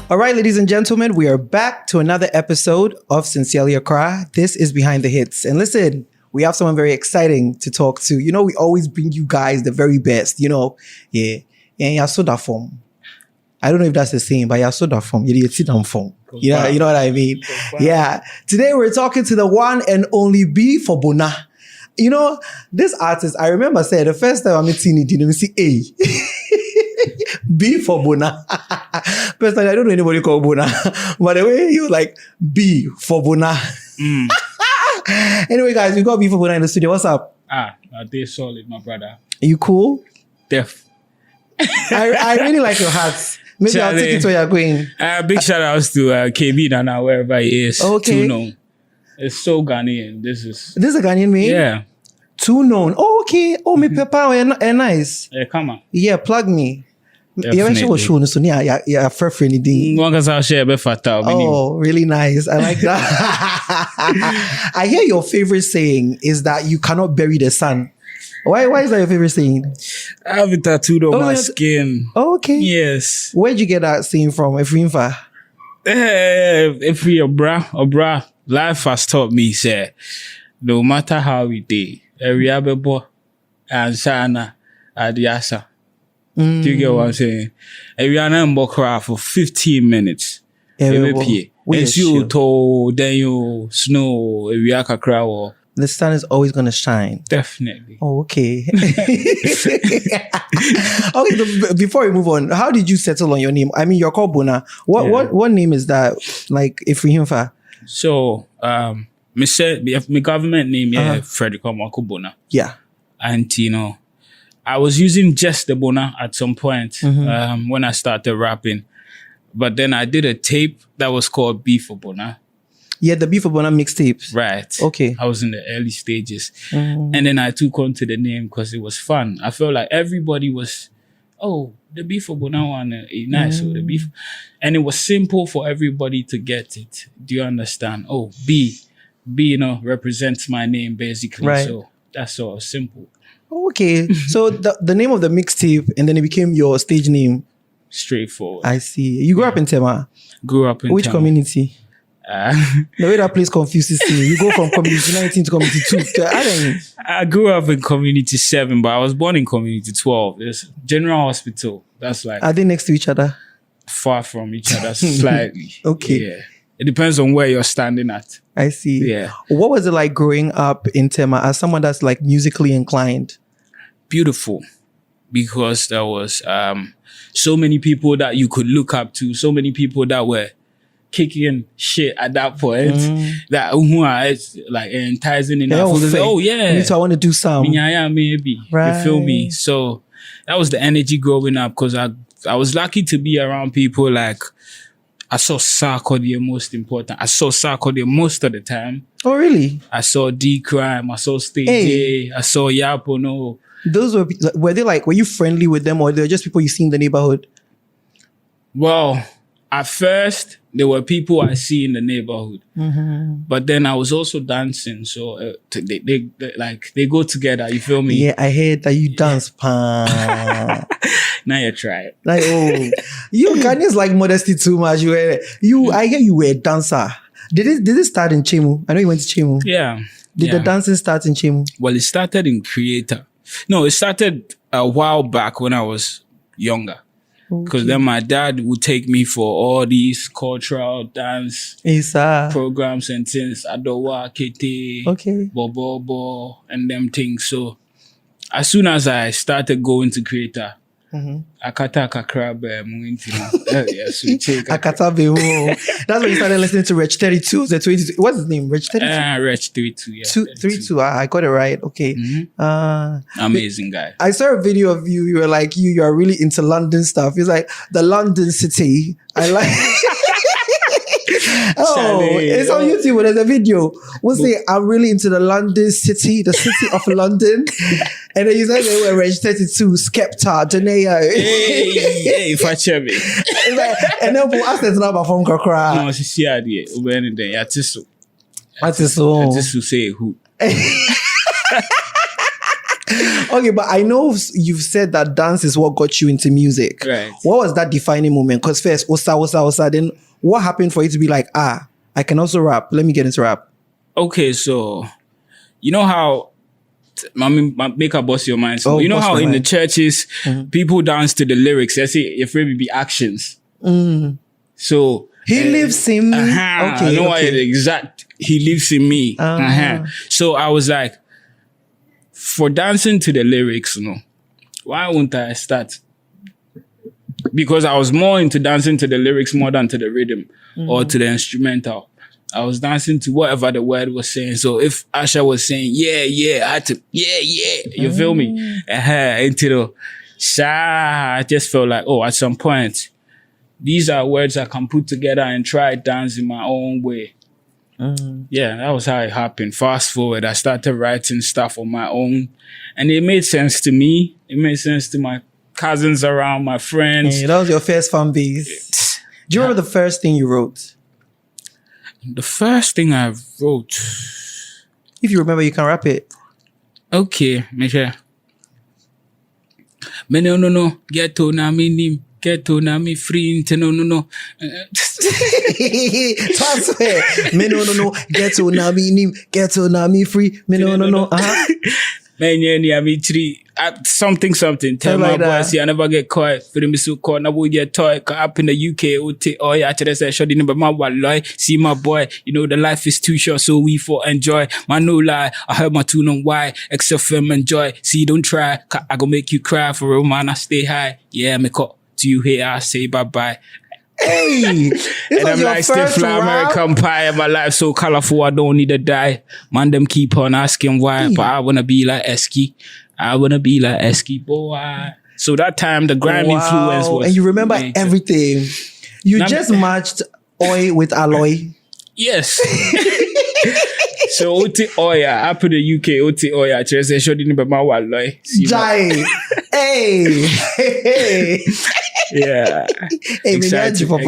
All right, ladies and gentlemen, we are back to another episode of Sincerely Accra. This is Behind the Hits. And listen, we have someone very exciting to talk to. You know, we always bring you guys the very best, you know. Yeah, soda form. I don't know if that's the same, but yeah, soda form. Yeah, sit down form. Yeah, you know what I mean? Yeah. Today we're talking to the one and only B4BONAH. You know, this artist, I remember saying the first time I met him, didn't see A. B4BONAH. Personally, I don't know anybody called Bonah. But the way you like B4BONAH. Anyway, guys, we got B4BONAH in the studio. What's up? They're solid, my brother. Are you cool? Def. I really like your hats. Maybe I'll take it where you're going. Big shout outs to KB Nana, wherever he is. Okay. Too known. It's so Ghanaian. This is a Ghanaian mate? Yeah. Too known. Oh, okay. Oh, me pepper and nice. Yeah, come on. Yeah, plug me. Definitely. Oh, really nice. I like that. I hear your favorite saying is that you cannot bury the sun. Why is that your favorite saying? I have it tattooed on my skin. Oh, okay. Yes. Where'd you get that saying from? Efrinfa? If we bra, life has taught me, say, no matter how we day, every other boy and sana adiasa. Do you get what I'm saying? Every other cry for 15 minutes. Every pay. It's you told, then you snow, every other cry or. The sun is always going to shine. Definitely. Oh, okay. Okay, before we move on, how did you settle on your name? I mean, you're called Bonah. What name is that? Like, Efrinfa? So, my government name is Frederick Bonah. Yeah. And, you know, I was using just the Bonah at some point when I started rapping. But then I did a tape that was called B4BONAH. Yeah, the B4BONAH mixtapes. Right. Okay. I was in the early stages. And then I took on to the name because it was fun. I felt like everybody was, the B4BONAH one, nice. So the beef. And it was simple for everybody to get it. Do you understand? Oh, B, you know, represents my name basically. Right. So that's all simple. Okay. So the name of the mixtape and then it became your stage name. Straightforward. I see. You grew up in Tema? Grew up in Which Tema. Community? The way that place confuses me. You go from community 19 to community 2. I grew up in community 7, but I was born in community 12. It's General Hospital. That's like... Are they next to each other? Far from each other, slightly. Okay. Yeah. It depends on where you're standing at. I see. Yeah. What was it like growing up in Tema as someone that's like musically inclined? Beautiful. Because there was so many people that you could look up to, so many people that were kicking shit at that point that it's like enticing enough. Yeah. So I want to do some. Yeah, maybe. Right. You feel me? So that was the energy growing up because I was lucky to be around people like I saw Sarkodie most important. I saw Sarkodie most of the time. Oh, really? I saw D-Crime. I saw Stage A. I saw Yapono. Those were they like, were you friendly with them or they were just people you see in the neighborhood? Well, at first, there were people I see in the neighborhood, but then I was also dancing. So they go together. You feel me? Yeah, I heard that you dance. Now you try it. Like, you Ghanaians like modesty too much. I hear you were a dancer. Did it start in Chemu? I know you went to Chemu. Yeah. Did the dancing start in Chemu? Well, it started in Creator. No, it started a while back when I was younger. Because then my dad would take me for all these cultural dance programs and things. Adowa, Kete, Bobo, and them things. So as soon as I started going to Creator, Akata Kakrab Akata Beho. That's when you started listening to Rich 32. What's his name? Rich 32? Rich 32, yeah. 32. I got it right. Okay. Amazing guy. I saw a video of you. You were like, you are really into London stuff. It's like the London city. I like it's on YouTube. There's a video. We'll say, I'm really into the London city, the city of London. And then you said they were Reg 32, Skepta, Deneo. Hey, Fache me. And then we'll ask them to know from Kakra. No, she see idea. When then, Atiso say who. Okay, but I know you've said that dance is what got you into music. Right. What was that defining moment? Because first, osa, then what happened for you to be like, I can also rap. Let me get into rap. Okay, so you know how make a boss your mind. So you know how in the churches people dance to the lyrics. Let's say if it be actions. So he lives in me. Okay, I know why the exact he lives in me. So I was like, for dancing to the lyrics, why won't I start? Because I was more into dancing to the lyrics more than to the rhythm or to the instrumental. I was dancing to whatever the word was saying. So if Asha was saying, yeah, I had to, yeah, you feel me? Into the I just felt like, at some point, these are words I can put together and try dance in my own way. Yeah, that was how it happened. Fast forward, I started writing stuff on my own. And it made sense to me. It made sense to my cousins around, my friends. Hey, that was your first fan base. Do you remember the first thing you wrote? The first thing I wrote. If you remember, you can rap it. Okay, make sure. Me no, get to na me nim, get to na me free, no. Transfer. Me no, get to na me nim, get to na me free, me no. Something. Tell my boy, see, I never get caught. For me, so caught. Now we get toy. Up in the UK, I say, show the number my wallet. See my boy, the life is too short, so we for enjoy. Man, no lie. I heard my tune on why. Except film enjoy. See, don't try. I go make you cry for real, man. I stay high. Yeah, me caught. Do you hear? I say bye bye. Hey, and I'm like, still fly American pie. My life so colorful, I don't need to die. Man, them keep on asking why, but I wanna be like Eski. Boy. So that time, the grime influence was. And you remember everything. You just matched Oi with Alloy. Yes. So Oti Oya, up in the UK, Oti Oya, just say, show the number my wallet. Jai. Hey. Yeah. Hey, exciting times.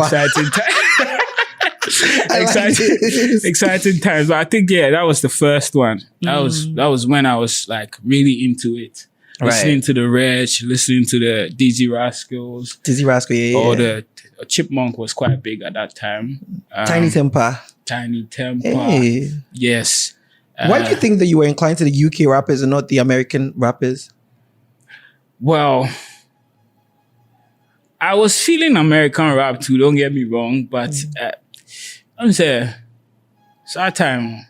But I think, that was the first one. That was when I was like really into it. Listening to the Reg, listening to the Dizzy Rascals. Or the Chipmunk was quite big at that time. Tiny Temper. Hey. Yes. Why do you think that you were inclined to the UK rappers and not the American rappers? Well, I was feeling American rap too, don't get me wrong, but I'm saying, that time,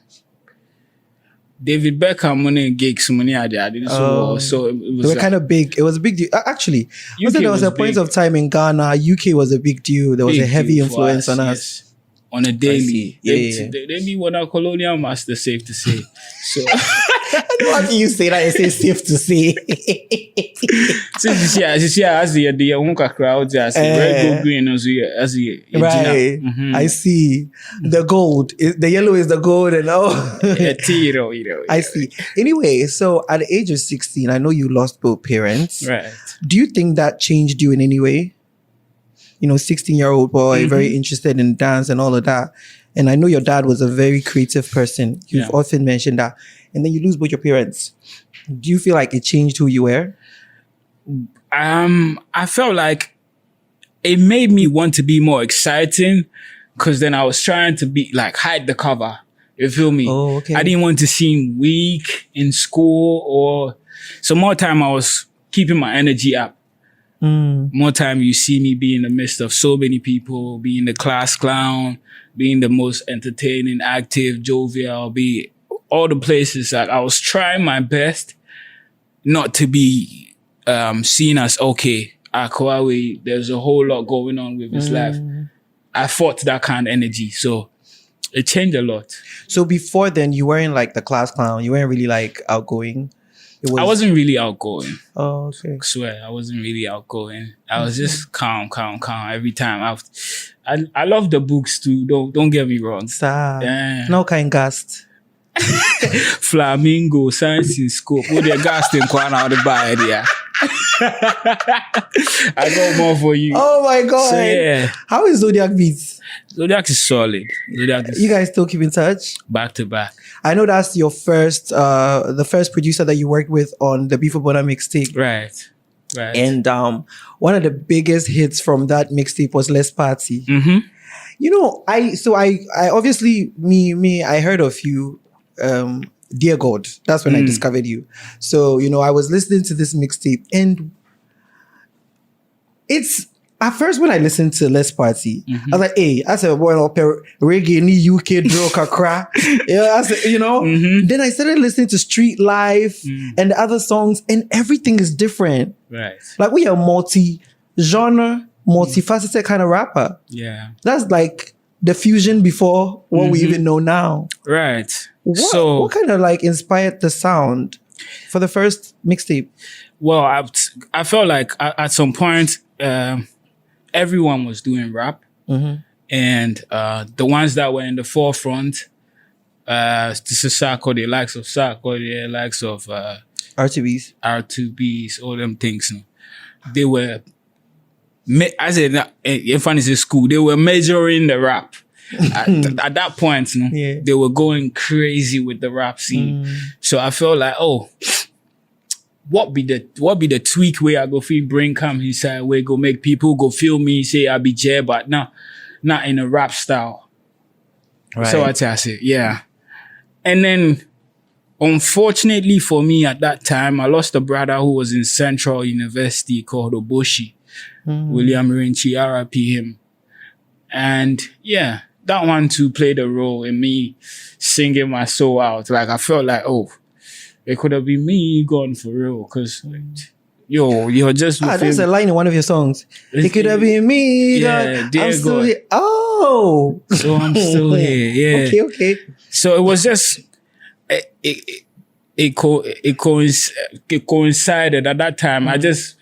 David Beckham money gigs money I did so it was they were kind of big. It was a big deal. Actually, there was a point of time in Ghana, UK was a big deal. There was a heavy influence on us. On a daily. They be one of colonial master, safe to say. So how can you say that? It's safe to say. As the crowd, very good green as the right. I see. The gold. The yellow is the gold and all. I see. Anyway, so at the age of 16, I know you lost both parents. Right. Do you think that changed you in any way? 16-year-old boy, very interested in dance and all of that. And I know your dad was a very creative person. You've often mentioned that. And then you lose both your parents. Do you feel like it changed who you were? I felt like it made me want to be more exciting because then I was trying to be like hide the cover. You feel me? Oh, okay. I didn't want to seem weak in school or so more time I was keeping my energy up. More time you see me be in the midst of so many people, being the class clown, being the most entertaining, active, jovial, be all the places that I was trying my best not to be seen as, okay, Akwawe, there's a whole lot going on with his life. I fought that kind of energy. So it changed a lot. So before then, you weren't like the class clown. You weren't really like outgoing. I wasn't really outgoing. Oh, okay. I swear, I wasn't really outgoing. I was just calm every time. I love the books too. Don't get me wrong. Yeah. No kind gast. Flamingo, science in scope. What they gas in Kwana out the buy there. I got more for you. Oh my God. So yeah. How is Zodiac Beats? Zodiac is solid. You guys still keep in touch? Back to back. I know that's your first, the first producer that you worked with on the B4BONAH mixtape. Right. And one of the biggest hits from that mixtape was Let's Party. Mm-hmm. You know, I obviously I heard of you, Dear God. That's when I discovered you. So, you know, I was listening to this mixtape, and it's at first when I listened to Let's Party, I was like, hey, I said, boy, reggae ni UK drill kakra. Yeah, I said, you know. Then I started listening to Street Life and the other songs, and everything is different. Right. Like, we are multi-genre, multifaceted kind of rapper. Yeah. That's like the fusion before what we even know now. Right. What kind of like inspired the sound for the first mixtape? Well, I felt like at some point, everyone was doing rap. And the ones that were in the forefront, this is Sako, the likes of Sako, the likes of R2Bs, all them things. They were, I said, in fantasy school, they were measuring the rap. At that point, they were going crazy with the rap scene. So I felt like, oh, what be the tweak where I go feel bring come inside where go make people go feel me, say I be J, but not in a rap style. Right. So I say, yeah. And then unfortunately for me at that time, I lost a brother who was in Central University called Oboshi. William Rinchi, RIP him. And yeah, that one too played a role in me singing my soul out. Like I felt like, oh, it could have been me gone for real. Cause you're just that's a line in one of your songs. It could have been me. Yeah, I'm still here. Oh. So I'm still here. Yeah. Okay. So it was just it coincided at that time. I just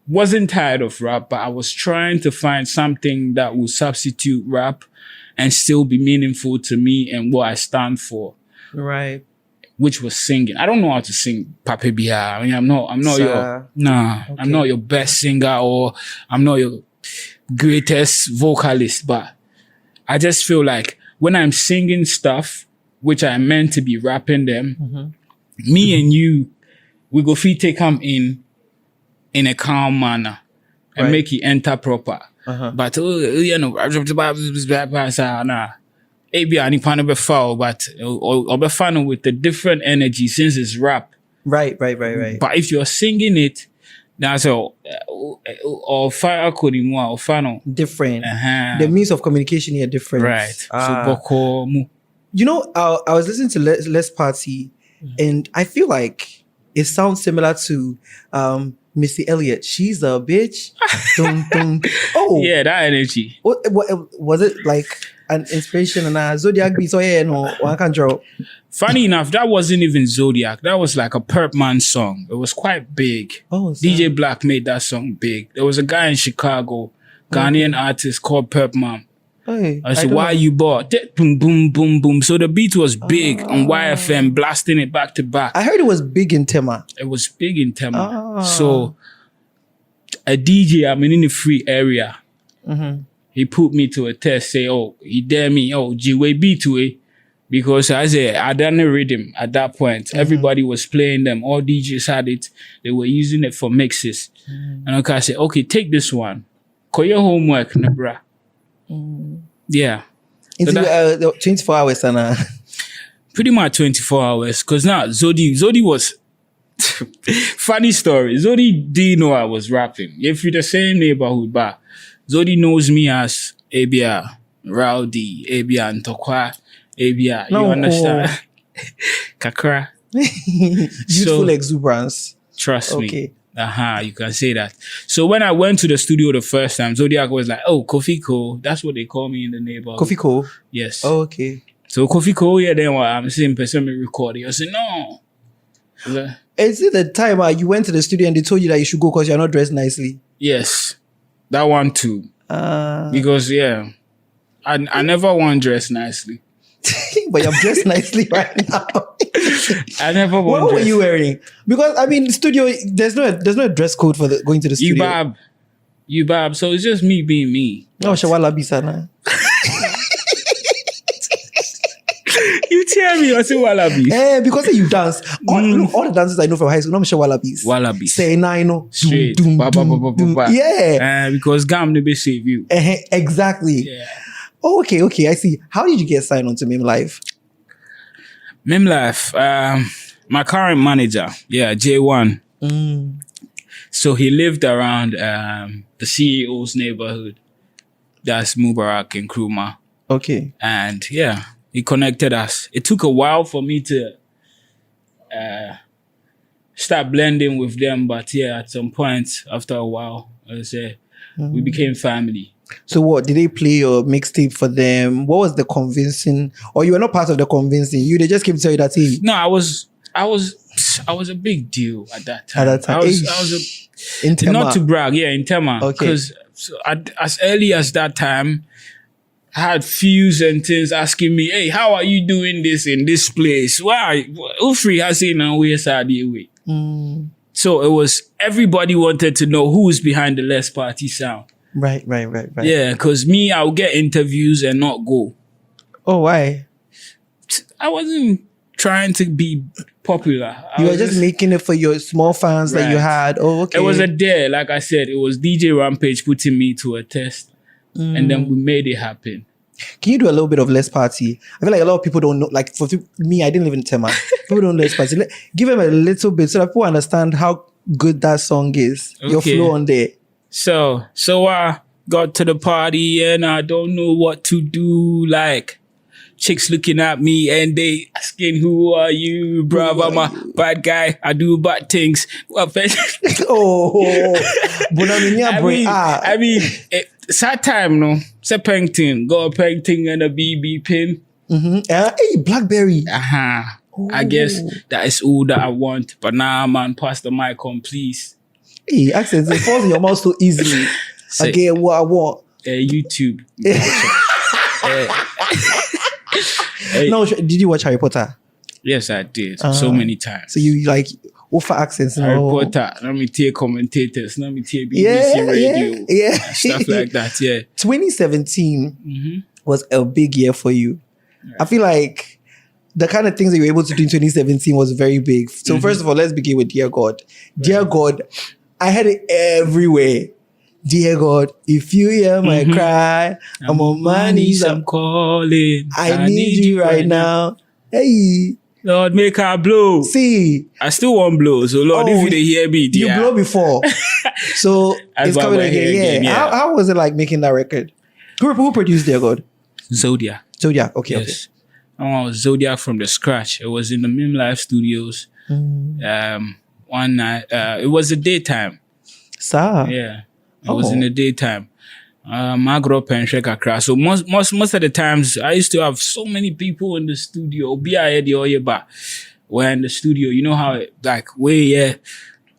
wasn't tired of rap, but I was trying to find something that would substitute rap and still be meaningful to me and what I stand for. Right. Which was singing. I don't know how to sing Pape Bia. I mean, I'm not I'm not your best singer or I'm not your greatest vocalist, but I just feel like when I'm singing stuff, which I meant to be rapping them, me and you, we go fit take them in a calm manner and make it enter proper. But you know, maybe I need to be foul, but or be fun with the different energy since it's rap. Right. But if you're singing it, that's all. Or fire coding more or fun different. The means of communication here different. Right. So you know, I was listening to Let's Party, and I feel like it sounds similar to Missy Elliott. She's a bitch. Dun, dun. Oh, yeah, that energy. What was it like? An inspiration and a Zodiac beat? So yeah, no, one can draw. Funny enough, that wasn't even Zodiac. That was like a Perp Man song. It was quite big. Oh, DJ Black made that song big. There was a guy in Chicago, Ghanaian artist called Perp Man. Hey, I said, why you bought? Boom, boom, boom, boom. So the beat was big on YFM, blasting it back to back. I heard it was big in Tema. It was big in Tema. So a DJ, I'm in the free area. He put me to a test, say, oh, he dare me, oh, G-Way beat to it. Because I said, I didn't rhythm at that point. Everybody was playing them. All DJs had it. They were using it for mixes. And I said, okay, take this one. Call your homework, Nebra. Yeah. Into 24 hours and pretty much 24 hours. Cause now Zodi was funny story. Zodi didn't know I was rapping. If you're the same neighborhood, but Zodi knows me as Abia Rowdy, Abia Ntokwa, Abia. You understand? Kakra. Youthful exuberance. Trust me. You can say that. So when I went to the studio the first time, Zodiac was like, oh, Kofi Ko. That's what they call me in the neighborhood. Kofi Ko? Yes. Oh, okay. So Kofi Ko, yeah, then I'm saying person me recording. I said, no. Is it the time you went to the studio and they told you that you should go because you're not dressed nicely? Yes. That one too. Because I never want to dress nicely. But you're dressed nicely right now. I never wore What were you wearing? Because I mean, studio. There's no dress code for going to the studio. You bab. So it's just me being me. No, shawala bisana. You tell me, I say wallabies. Because you dance. All the dances I know from high school, no sure wallabies. Wallabies. Say na, you know. Straight. Yeah. Because Gam never save you. Exactly. Yeah. Oh, okay. I see. How did you get signed on to Mim Life? Mim Life, my current manager, J1. So he lived around the CEO's neighborhood. That's Mubarak and Kruma. Okay. And he connected us. It took a while for me to start blending with them, but at some point, after a while, we became family. So what, did they play your mixtape for them? What was the convincing, or you were not part of the convincing? They just came to tell you that, hey. No, I was a big deal at that time. I was not to brag, in Tema. Because as early as that time, I had views and things asking me, hey, how are you doing this in this place? Why? Ofori has seen and we way. So it was, everybody wanted to know who is behind the Less Party sound. Right. Yeah, because me, I'll get interviews and not go. Oh, why? I wasn't trying to be popular. You were just making it for your small fans that you had. Oh, okay. It was a dare, like I said. It was DJ Rampage putting me to a test. And then we made it happen. Can you do a little bit of Less Party? I feel like a lot of people don't know. Like for me, I didn't live in Tema. People don't know Less Party. Give them a little bit so that people understand how good that song is. Okay. Your flow on there. So I got to the party and I don't know what to do. Like chicks looking at me and they asking, "Who are you, bruv? I'm a bad guy. I do bad things." I mean, sad time, no. It's a painting. Go a painting and a BB pin. Hey, Blackberry. I guess that is all that I want. But now, man, pass the mic on, please. Hey, accents, it falls in your mouth so easily. I get what I want. YouTube. No, did you watch Harry Potter? Yes, I did. So many times. So you like offer accents and Harry Potter. Let me take commentators. Let me take BBC radio. Stuff like that. 2017 was a big year for you. I feel like the kind of things that you were able to do in 2017 was very big. So first of all, let's begin with Dear God. Dear God, I had it everywhere. Dear God, if you hear my cry, I'm on my knees, I'm calling. I need you right now. Hey. Lord, make her blow. See. I still want blow. So Lord, if you didn't hear me, dear. You blow before. So it's coming again. How was it like making that record? Who produced Dear God? Zodiac. Okay, yes. I was Zodiac from the scratch. It was in the Mim Life Studios. One night, it was the daytime. Yeah. It was in the daytime. I grew up in Shekakra. So most of the times, I used to have so many people in the studio. We're in the studio. You know how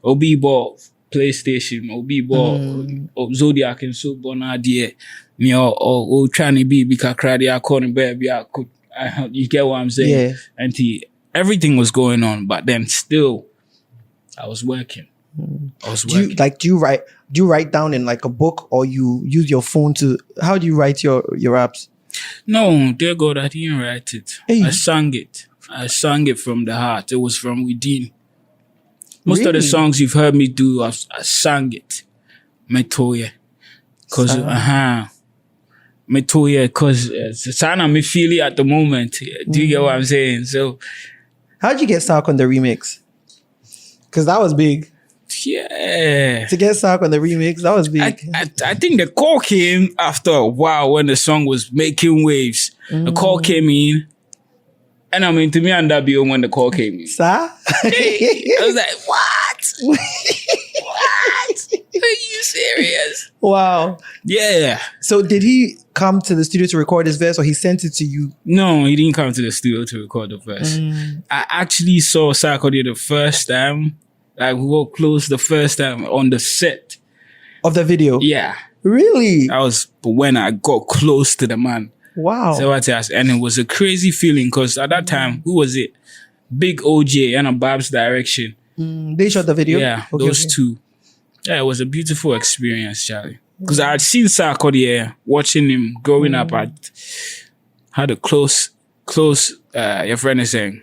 Obi bought PlayStation, Obi bought Zodiac and so Bonadier. You know, trying to be Bikakra, I called baby. You get what I'm saying? Yeah. And everything was going on, but then still, I was working. Do you write down in like a book or you use your phone to, how do you write your raps? No, dear God, I didn't write it. Hey. I sang it from the heart. It was from within. Most of the songs you've heard me do, I sang it. Metoye. Cause, Metoye, cause it's me feel it at the moment. Do you get what I'm saying? So. How'd you get stuck on the remix? Cause that was big. Yeah. To get stuck on the remix, that was big. I think the call came after a while when the song was making waves. The call came in. And I mean, to me, and that be when the call came in. Sir? I was like, what? What? Are you serious? Wow. Yeah. So did he come to the studio to record his verse or he sent it to you? No, he didn't come to the studio to record the verse. I actually saw Sarkodie the first time. Like we were close the first time on the set. Of the video? Yeah. Really? That was when I got close to the man. Wow. So and it was a crazy feeling because at that time, who was it? Big OJ and a Bab's direction. They shot the video? Yeah, those two. Yeah, it was a beautiful experience, Charlie. Because I had seen Sarko there, watching him growing up. I had a close, your friend is saying,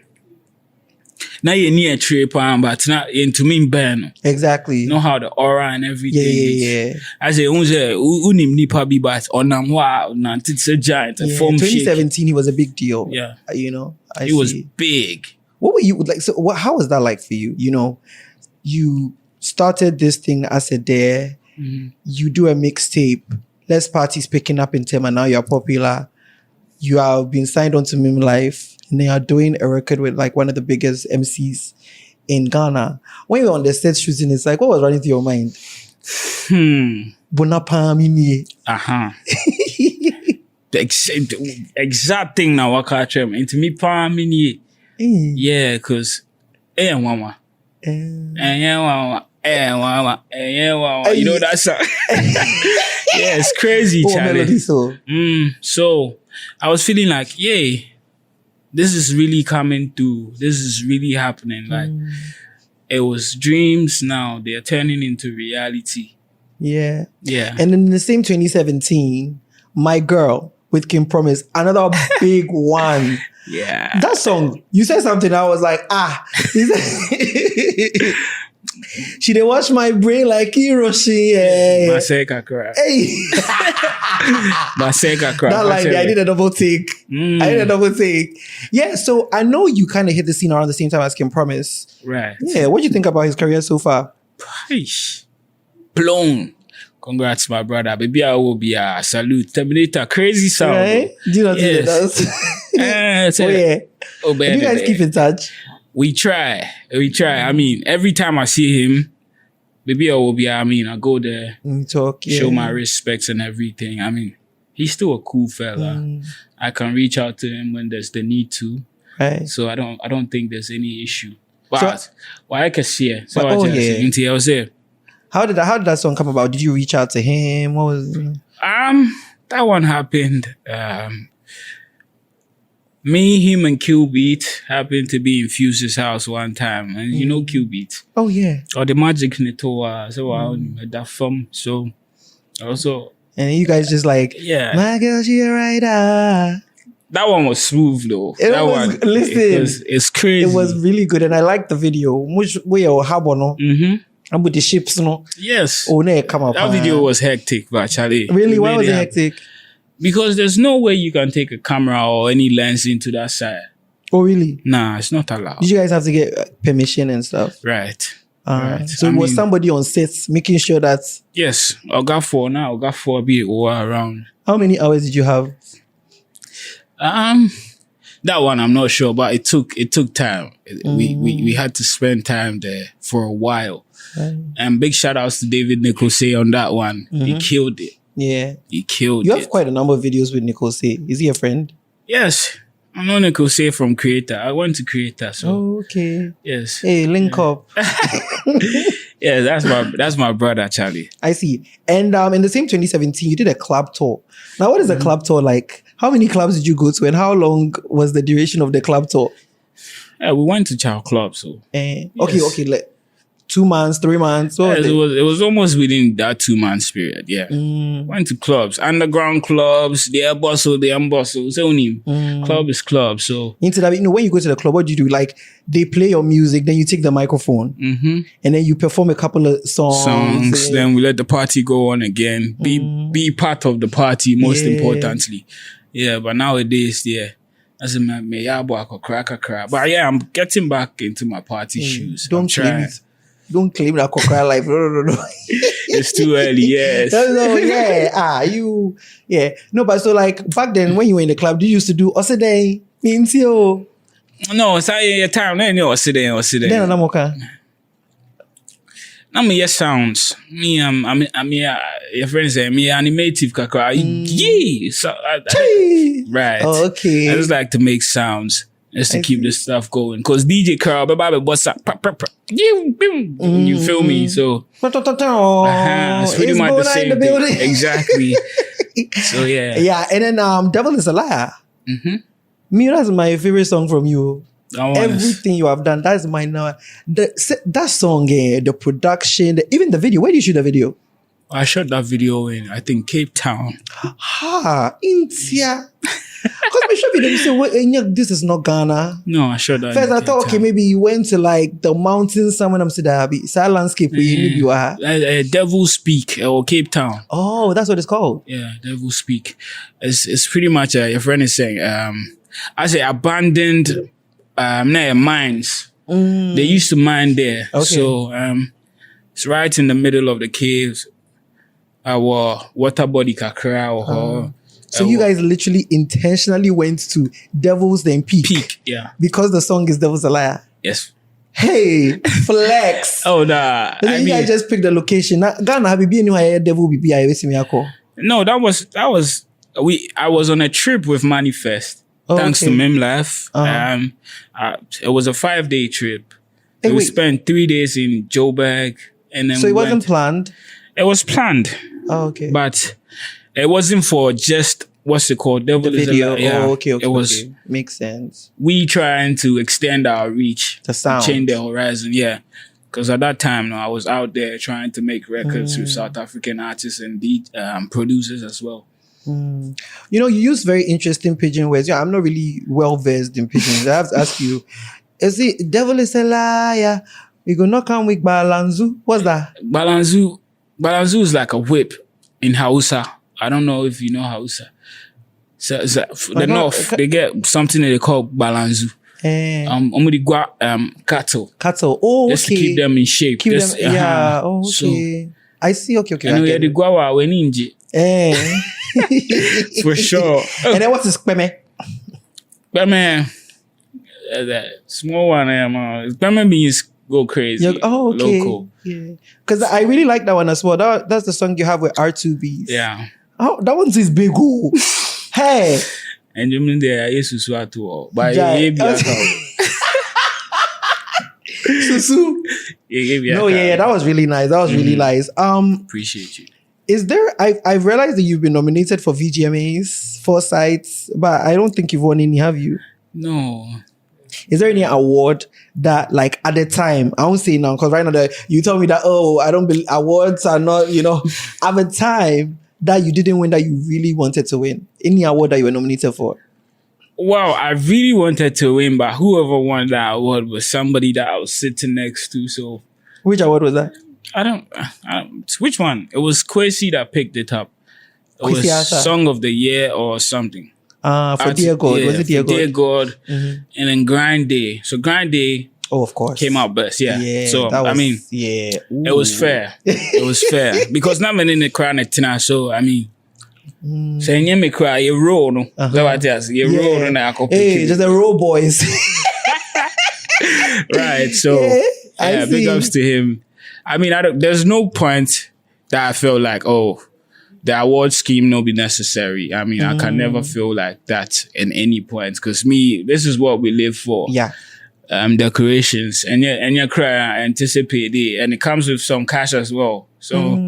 now you're near trip, but not into me burn. Exactly. Know how the aura and everything is. Yeah. I say, unim nipa bi but onamwa it's a giant. 2017, he was a big deal. Yeah. You know, he was big. What were you like? So, how was that like for you? You know, you started this thing as a dare. You do a mixtape. Less Parties picking up in Tema, and now you're popular. You have been signed on to Mim Life, and they are doing a record with like one of the biggest MCs in Ghana. When you were on the set shooting, it's like, what was running through your mind? Bonapamini. The exact thing now, what I tell into me, Pamini. Yeah, because mama. Mama. You know that song? Yeah, it's crazy, Charlie. So I was feeling like, this is really coming through. This is really happening. Like it was dreams, now they're turning into reality. Yeah. Yeah. And in the same 2017, My Girl with Kim Promise, another big one. Yeah. That song, you said something, I was like, she didn't wash my brain like Hiroshi. Maseka cry. Maseka cry. Not like that. I did a double take. Yeah, so I know you kind of hit the scene around the same time as Kim Promise. Right. Yeah, what do you think about his career so far? Blown. Congrats, my brother. Baby, I will be a salute. Terminator, crazy sound. Right? Do you know what that does? Have you guys keep in touch? We try. I mean, every time I see him, baby, I go there, talk, show my respects and everything. I mean, he's still a cool fella. I can reach out to him when there's the need to. Right. So I don't think there's any issue. But I can see it. So I was there. How did that song come about? Did you reach out to him? What was that one happened. Me, him, and Q-Beat happened to be in Fuse's house one time. And you know Q-Beat. Oh, yeah. Or the magic Netoa. So that film. So also. And you guys just like, my girl, she a rider. That one was smooth though. It's crazy. It was really good. And I liked the video. And with the ships, no? Yes. Come up. That video was hectic, actually. Really? Why was it hectic? Because there's no way you can take a camera or any lens into that side. Oh, really? Nah, it's not allowed. Did you guys have to get permission and stuff? Right. So was somebody on set making sure that... Yes. Oga 4 be all around. How many hours did you have? That one I'm not sure, but it took time. We had to spend time there for a while. And big shout outs to David Nicholsay on that one. He killed it. Yeah. He killed it. You have quite a number of videos with Nicholsay. Is he a friend? Yes. I know Nicholsay from Creator. I went to Creator. So. Oh, okay. Yes. Hey, link up. Yeah, that's my brother, Charlie. I see. And in the same 2017, you did a club tour. Now, what is a club tour like? How many clubs did you go to and how long was the duration of the club tour? Yeah, we went to Chow Club, so. Okay. 2 months, 3 months. It was almost within that 2 months period. Yeah, went to clubs, underground clubs. They are bustle, they are bustle. So club is club. So into that, when you go to the club, what do you do? Like they play your music, then you take the microphone, and then you perform a couple of songs. Then we let the party go on again. Be part of the party. Most importantly, But nowadays, as a man, but I'm getting back into my party shoes. Don't claim that cockroach life. No. It's too early, yes. No, but so like back then when you were in the club, you used to do Osede, Mintio. No, it's a time. Then you Osede. Then I'm okay. I'm yes sounds. Me, I'm your friends say me animative kakra. Right. Oh, okay. I just like to make sounds. Just to keep this stuff going. Because DJ Carl, what's up? You feel me? So, it's pretty much the same thing. Exactly. So, yeah. Yeah, and then Devil is a Liar. Me, that's my favorite song from you. Everything you have done, that's mine now. That song, the production, even the video. Where did you shoot the video? I shot that video in, I think, Cape Town. India. Because we should be say, this is not Ghana. No, I shot that. First, I thought, okay, maybe you went to like the mountains somewhere. I'm saying, it's a landscape where you are. Devil Speak or Cape Town. Oh, that's what it's called. Yeah, Devil Speak. It's pretty much your friend is saying. I say abandoned mines. They used to mine there. Okay. So it's right in the middle of the caves. Our water body kakra or so you guys literally intentionally went to Devil's then Peak. Yeah. Because the song is Devil's a Liar. Yes. Hey, flex. Oh nah. You guys just picked the location. Ghana have been here Devil be No, that was I was on a trip with Manifest. Thanks to Mimlife. It was a 5-day trip. We spent 3 days in Joburg and then so it wasn't planned? It was planned. Oh, okay. But it wasn't for just what's it called? Devil the video. Yeah. Oh, okay. It was makes sense. We trying to extend our reach, the sound, change the horizon. Yeah, because at that time, I was out there trying to make records with South African artists and producers as well. You know, you use very interesting pidgin words. Yeah, I'm not really well versed in pidgins. I have to ask you: is it Devil is a liar? You go knock on with Balanzu. What's that? Balanzu is like a whip in Hausa. I don't know if you know Hausa. So the north, they get something that they call Balanzu. Cattle. Oh, just to keep them in shape. Keep them, yeah. Oh, okay. So, I see. Okay. And we had the guava when inji. For sure. And then what is Kwame? Kwame, that small one. Kwame means go crazy. Oh, okay. Local. Yeah. Because I really like that one as well. That's the song you have with R2Bs. Yeah. Oh, that one's his big. Hey. And you mean there is Susu by Susu. No, yeah, that was really nice. That was really nice. Appreciate you. Is there? I've realized that you've been nominated for VGMAs, 4 sites, but I don't think you've won any. Have you? No. Is there any award that, like, at the time, I won't say now, because right now you told me that, I don't believe awards are not, at the time that you didn't win that you really wanted to win? Any award that you were nominated for? Wow, I really wanted to win, but whoever won that award was somebody that I was sitting next to. So, which award was that? I don't. Which one? It was Kwesi that picked it up. It was Song of the Year or something. For Dear God. Was it Dear God? Dear God. And then Grind Day. So Grind Day. Oh, of course. Came out best. Yeah. So, yeah. It was fair. It was fair. Because not many in the crown at Tina. So, saying you me cry, you roll. No? You roll and I copy. Hey, just the roll boys. Right. So, big ups to him. There's no point that I feel like, the award scheme no be necessary. I can never feel like that in any point. Because this is what we live for. Yeah. Decorations. And you cry, anticipate it. And it comes with some cash as well. So,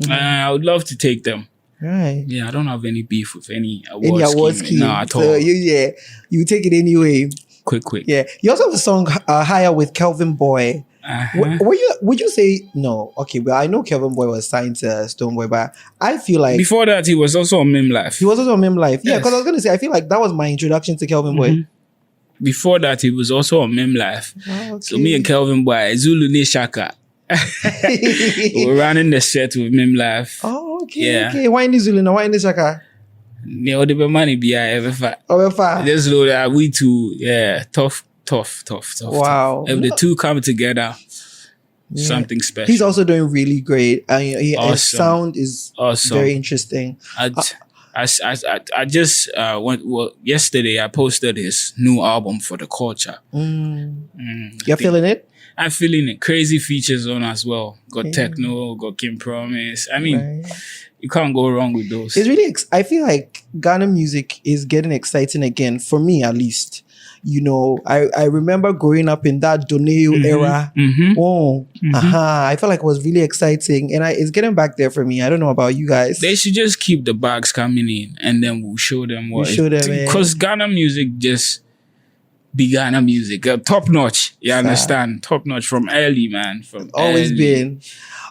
I would love to take them. Right. Yeah, I don't have any beef with any award scheme. No, at all. So you take it anyway. Quick. Yeah. You also have a song Higher with Kelvin Boy. Would you say no? Okay, well, I know Kelvin Boy was signed to Stonebwoy, but I feel like before that he was also on Mimlife. He was also on Mimlife. Yeah, because I was gonna say I feel like that was my introduction to Kelvin Boy. Before that, he was also on Mimlife. Oh, okay. So me and Kelvin Boy, Zulu ni Shaka. We were running the set with Mimlife. Oh, okay. Yeah. Okay. Why in Zulu now? Why in Shaka? Yeah, the money be ever fat. Just load that we two, tough. Wow. If the two come together, something special. He's also doing really great. His sound is very interesting. I just went. Well, yesterday I posted his new album for the culture. You're feeling it? I'm feeling it. Crazy features on as well. Got techno, got Kim Promise. You can't go wrong with those. It's really. I feel like Ghana music is getting exciting again for me, at least. I remember growing up in that Doneo era. I felt like it was really exciting, and it's getting back there for me. I don't know about you guys. They should just keep the bags coming in, and then we'll show them what. Because Ghana music just Ghana music. Top notch. You understand? Top notch from early, man. From always early. been.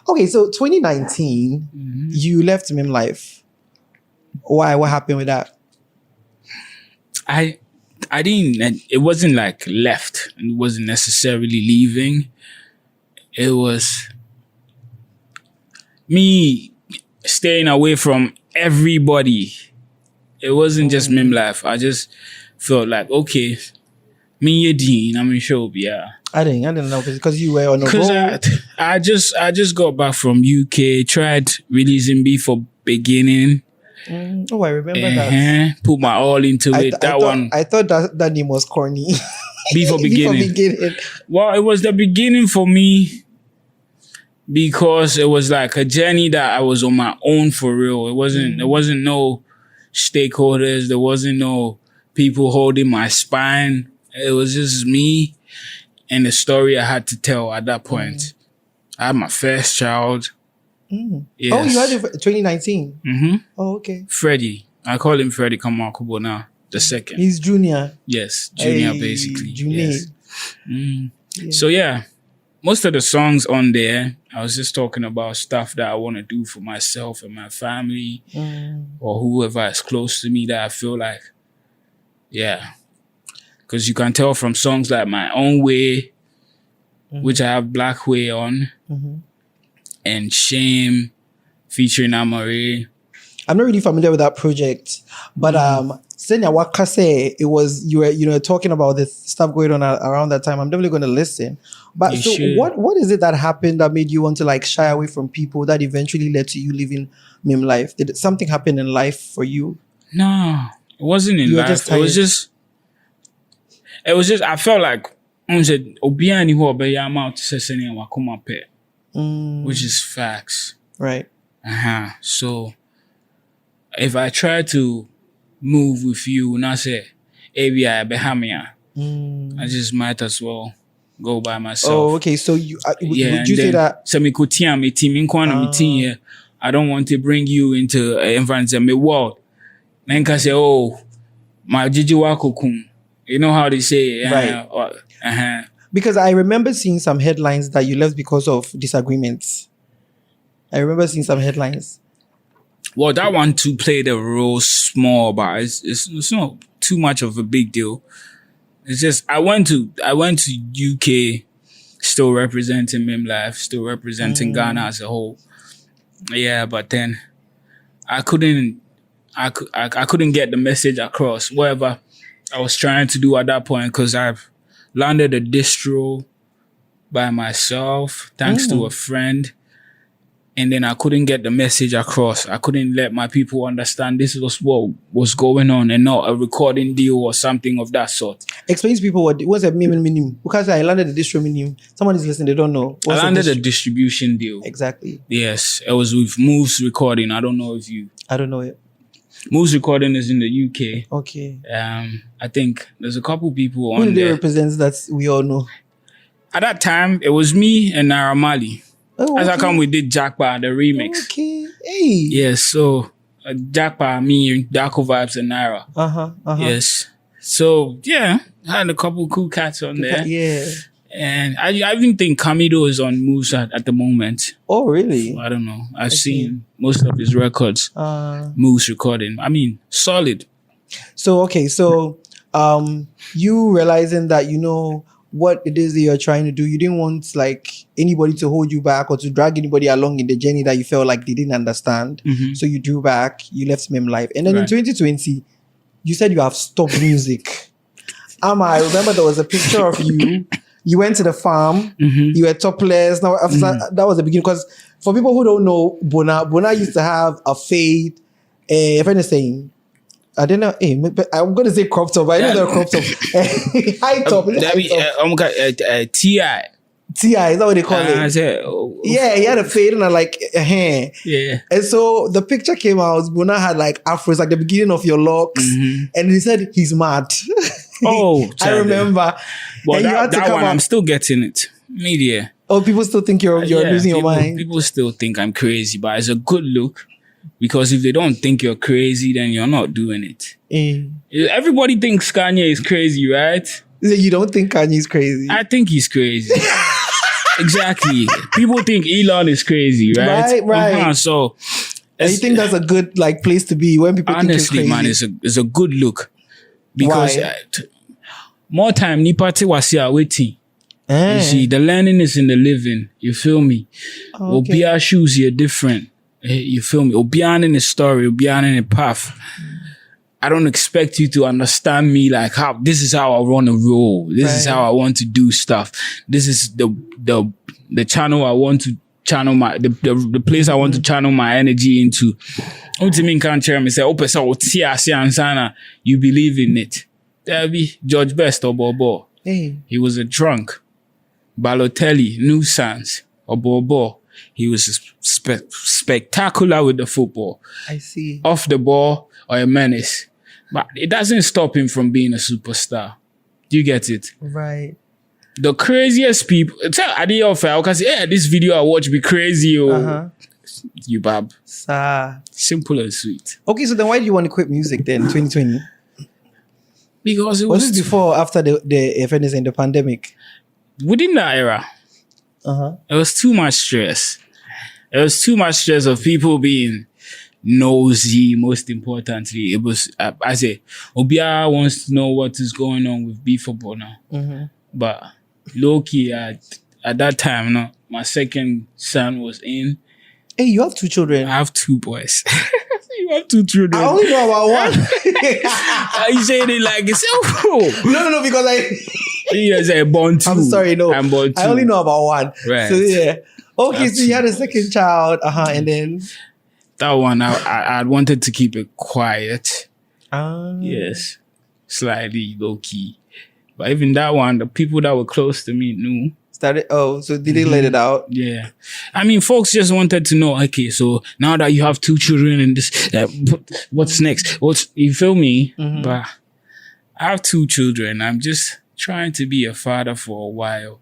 Okay, so 2019, you left Mim Life. Why? What happened with that? I didn't, it wasn't like left. It wasn't necessarily leaving. It was me staying away from everybody. It wasn't just Mim Life. I just felt like, okay, me Dean, I'm sure, yeah. I didn't know because you were on a roll. Because I just got back from UK, tried releasing B4 Beginning. Oh, I remember that. Put my all into it. I thought that name was corny. B4 Beginning. Well, it was the beginning for me because it was like a journey that I was on my own for real. It wasn't. There wasn't no stakeholders. There wasn't no people holding my spine. It was just me and the story I had to tell at that point. I had my first child. Yes. Oh, you had it 2019? Mm-hmm. Oh, okay. Freddie. I call him Freddie Kamakubona, the second. He's junior. Yes, junior basically. Junior. Yes. So yeah, most of the songs on there, I was just talking about stuff that I want to do for myself and my family or whoever is close to me that I feel like, yeah. Because you can tell from songs like My Own Way, which I have Black Way on, and Shame featuring Amare. I'm not really familiar with that project, but Senya Wakase, it was you were talking about this stuff going on around that time. I'm definitely going to listen. But so what is it that happened that made you want to like shy away from people that eventually led to you living Mim Life? Did something happen in life for you? No, it wasn't in life. It was just I felt like which is facts. Right. So if I try to move with you and I say, I just might as well go by myself. Oh, okay. So would you say that? I don't want to bring you into a world. Then I say, oh, my Jijiwakokum. You know how they say, right? Because I remember seeing some headlines that you left because of disagreements. I remember seeing some headlines. Well, that one too played a role small, but it's not too much of a big deal. It's just I went to UK, still representing Mim Life, still representing Ghana as a whole. Yeah, but then I couldn't get the message across. Whatever I was trying to do at that point, because I've landed a distro by myself, thanks to a friend. And then I couldn't get the message across. I couldn't let my people understand this was what was going on and not a recording deal or something of that sort. Explain to people what's a minim. Because I landed a distro minim. Someone is listening, they don't know. I landed a distribution deal. Exactly. Yes. It was with Moves Recording. I don't know it. Moves Recording is in the UK. Okay. I think there's a couple people on there. Who there. They represent that we all know? At that time, it was me and Naira Marley. Oh, okay. As I come, we did Jackpot, the remix. Okay. Hey. Yes, so Jackpot, me, Darko Vibes, and Naira. Yes. So, yeah, I had a couple cool cats on there. Yeah. And I even think Kamido is on Moves at the moment. Oh, really? So, I don't know. I've seen most of his records. Moves recording. I mean, solid. So, okay. So, you realizing that, what it is that you're trying to do, you didn't want like anybody to hold you back or to drag anybody along in the journey that you felt like they didn't understand. So you drew back, you left Mim Life. And then in 2020, you said you have stopped music. I remember there was a picture of you. You went to the farm, you were topless. Now, after that was the beginning. Because for people who don't know, Bonah used to have a fade, if anything, I don't know. I'm going to say crop top. I know they're crop top. High top. T.I. T.I. is that what they call it? I said, yeah, he had a fade and a hair. Yeah. And so the picture came out. Bonah had like afros, like the beginning of your locks. And he said he's mad. Oh, I remember. Well, that one, I'm still getting it. Media. Oh, people still think you're losing your mind. People still think I'm crazy, but it's a good look. Because if they don't think you're crazy, then you're not doing it. Everybody thinks Kanye is crazy, right? You don't think Kanye's crazy? I think he's crazy. Exactly. People think Elon is crazy, right? Right. So, you think that's a good place to be when people honestly, think you're crazy? man, it's a good look because more time nipati was here waiting. You see, the learning is in the living. You feel me? Obia shoes here different. You feel me? Obia in the story, Obia in the path. I don't expect you to understand me like how this is how I want to roll. This is how I want to do stuff. This is the channel I want to channel my the place I want to channel my energy into. Ultimately, can't share me say, you believe in it. There be George Best or Bobo. He was a drunk. Balotelli, nuisance, or Bobo. He was spectacular with the football. I see. Off the ball or a menace. But it doesn't stop him from being a superstar. Do you get it? Right. The craziest people. I didn't offer. I can say, hey, this video I watch be crazy. You bab. Simple and sweet. Okay, so then why do you want to quit music then, 2020? Because it was it before or after the pandemic? Within that era, it was too much stress. It was too much stress of people being nosy. Most importantly, it was I say Obia wants to know what is going on with B4BONAH. But low key at that time, no, my second son was in. Hey, you have 2 children. I have 2 boys. You have 2 children. I only know about one. You saying it like it's No, because you say born 2. I'm sorry, no. I'm born 2. I only know about one. Right. So yeah. Okay, so you had a second child, and then that one I wanted to keep it quiet. Yes. Slightly low key. But even that one, the people that were close to me knew. So did they let it out? Yeah. I mean, folks just wanted to know, okay, so now that you have 2 children and this, what's next? You feel me? But I have 2 children. I'm just trying to be a father for a while.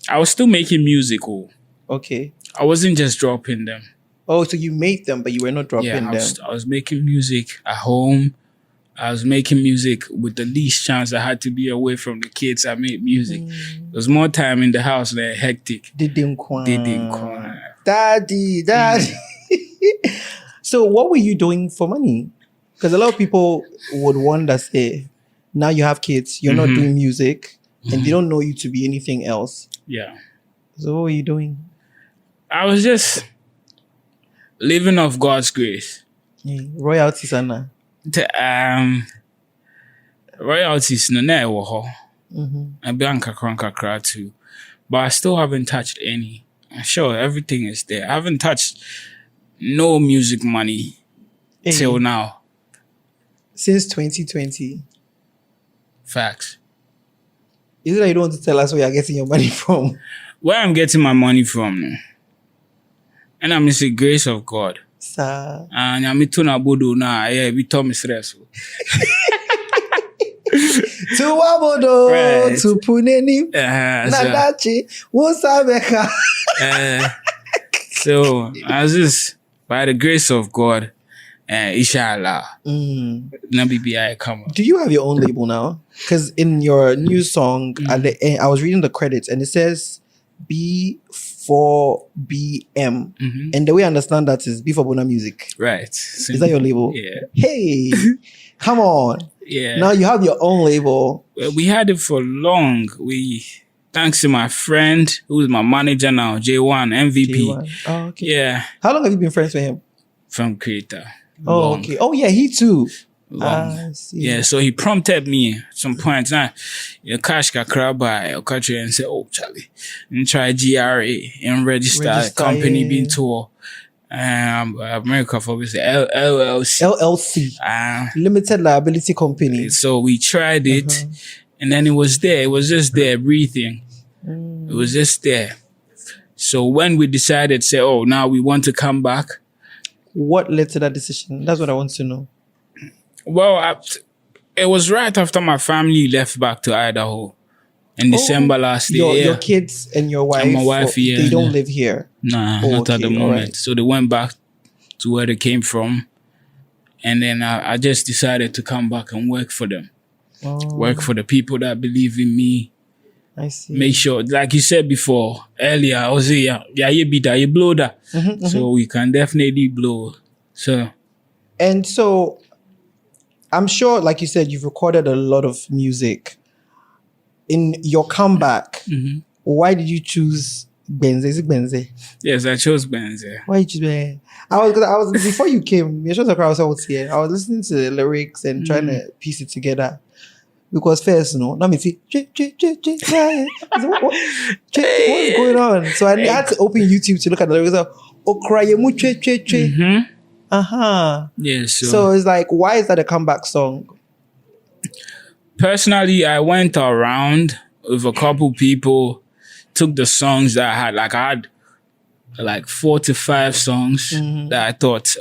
I was still making music. Okay. I wasn't just dropping them. Oh, so you made them, but you were not dropping them. I was making music at home. I was making music with the least chance I had to be away from the kids. I made music. There was more time in the house than hectic. Daddy. So what were you doing for money? Because a lot of people would wonder, say, now you have kids, you're not doing music, and they don't know you to be anything else. Yeah. So what were you doing? I was just living off God's grace. Royalties, Anna. Royalties no na ewo ho. I be kakra too. But I still haven't touched any. I'm sure everything is there. I haven't touched no music money till now. Since 2020. Facts. Is it that you don't want to tell us where you're getting your money from? Where I'm getting my money from. And I'm the grace of God. Sir. And I'm na bodo na we told me stress. To Wabodo, to Puneni, Nadachi, Wosabeka. So I was just by the grace of God, inshallah. Nanbigne come. Do you have your own label now? Because in your new song, at the end, I was reading the credits and it says B4BM. And the way I understand that is B4BONAH Music. Right. Is that your label? Yeah. Hey, come on. Yeah. Now you have your own label. Well, we had it for long. Thanks to my friend, who is my manager now, J1, MVP. J1. Oh, okay. Yeah. How long have you been friends with him? From Creator. Oh, Long. okay. Oh, yeah, he too. I see. Yeah, so he prompted me at some point. Now, your cash kakra by a country and say, "Oh, Charlie, and try GRA and register company being tour." America for obviously LLC. Limited Liability Company. So we tried it, and then it was there. It was just there breathing. It was just there. So when we decided, say, "Oh, now we want to come back," what led to that decision? That's what I want to know. Well, it was right after my family left back to Idaho in December last year. Your kids and your wife, and my wife, they don't live here? Nah, not at the moment. Right. So they went back to where they came from. And then I just decided to come back and work for them. work for the people that believe in me. I see. Make sure, like you said before, earlier, I was saying, you beat that, you blow that. So we can definitely blow. So. And so, I'm sure, like you said, you've recorded a lot of music. In your comeback, why did you choose Benze? Is it Benze? Yes, I chose Benze. Why did you choose Benze? I was before you came, your shows across out here. I was listening to the lyrics and trying to piece it together. Because first, let me see. What is going on? So I had to open YouTube to look at the lyrics. Yes. So it's like, why is that a comeback song? Personally, I went around with a couple people, took the songs that I had like 4 to 5 songs that I thought,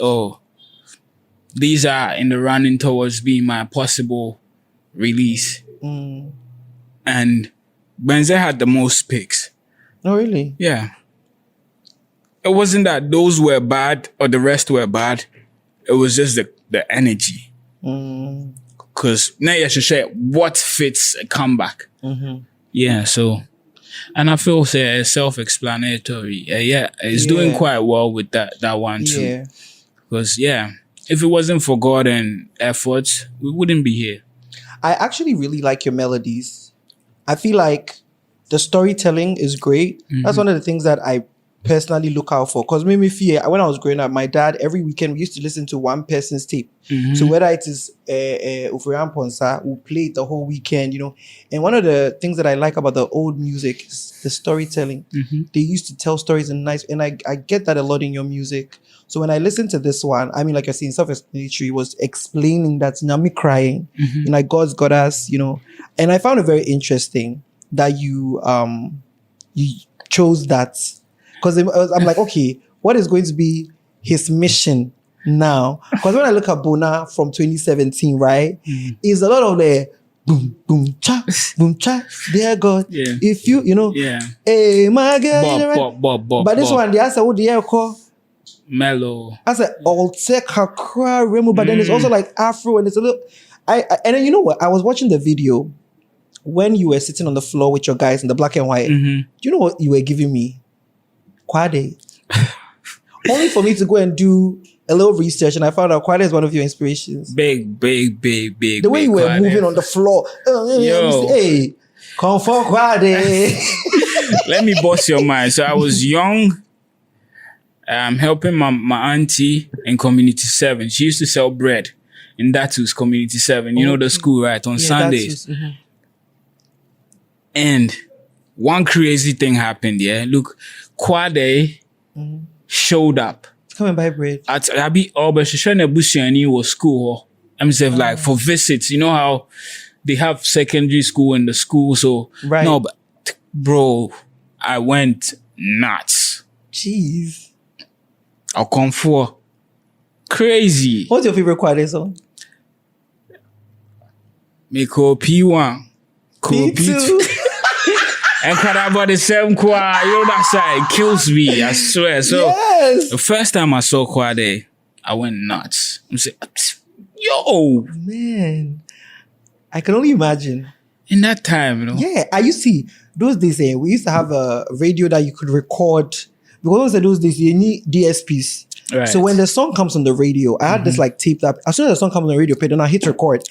these are in the running towards being my possible release. And Benze had the most picks. Oh, really? Yeah. It wasn't that those were bad or the rest were bad. It was just the energy. Because now you should share what fits a comeback. Yeah, so, and I feel it's self-explanatory. It's doing quite well with that one too. Yeah. Because if it wasn't for God and efforts, we wouldn't be here. I actually really like your melodies. I feel like the storytelling is great. That's one of the things that I personally look out for. Because made me feel, when I was growing up, my dad, every weekend, we used to listen to one person's tape. So whether it is Ofori Ponsa, who played the whole weekend, And one of the things that I like about the old music is the storytelling. They used to tell stories and I get that a lot in your music. So when I listen to this one, I mean, like you're saying, self-explanatory was explaining that me crying, like God's got us, And I found it very interesting that you chose that. Because I'm like, okay, what is going to be his mission now? Because when I look at Bonah from 2017, right, it's a lot of the boom, boom, cha, dear God. Yeah. If you, hey, my girl, Bob. But this one, the answer would the call mellow. I said, Alte Kakra Remo, but then it's also like Afro, and it's a little. And then you know what? I was watching the video when you were sitting on the floor with your guys in the black and white. Do you know what you were giving me? Kwade. Only for me to go and do a little research, and I found out Kwade is one of your inspirations. Big. The way you were moving on the floor. Yo. Hey, come for Kwade. Let me bust your mind. So I was young. Helping my auntie in Community 7. She used to sell bread in Datu's Community 7. You know the school, right? On Sundays. And one crazy thing happened, Look, Kwade showed up. Come and buy bread. At Abi Obeshishane Busiani was school. I'm saying like for visits. You know how they have secondary school in the school. So no, but bro, I went nuts. Jeez. I'll come for crazy. What's your favorite Kwade song? Miko P1. P2. And about the same Kwade, that side kills me, I swear. So the first time I saw Kwade, I went nuts. I'm saying, yo, man, I can only imagine. In that time, Yeah, I used to see those days. We used to have a radio that you could record. Because those days you need DSPs. Right. So when the song comes on the radio, I had this like taped up. As soon as the song comes on the radio, then I hit record.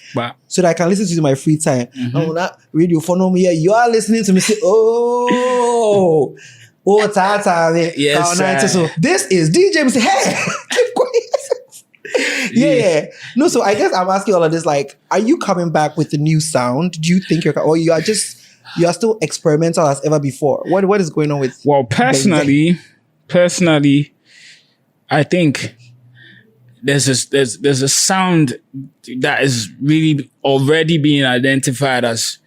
So that I can listen to it in my free time. Oh, that radio phone me. You are listening to me say, Tata. Yes. So this is DJ. Say, hey, keep quiet. Yeah. No, so I guess I'm asking all of this, like, are you coming back with the new sound? Do you think or you are still experimental as ever before? What is going on with? Well, personally, I think there's a sound that is really already being identified as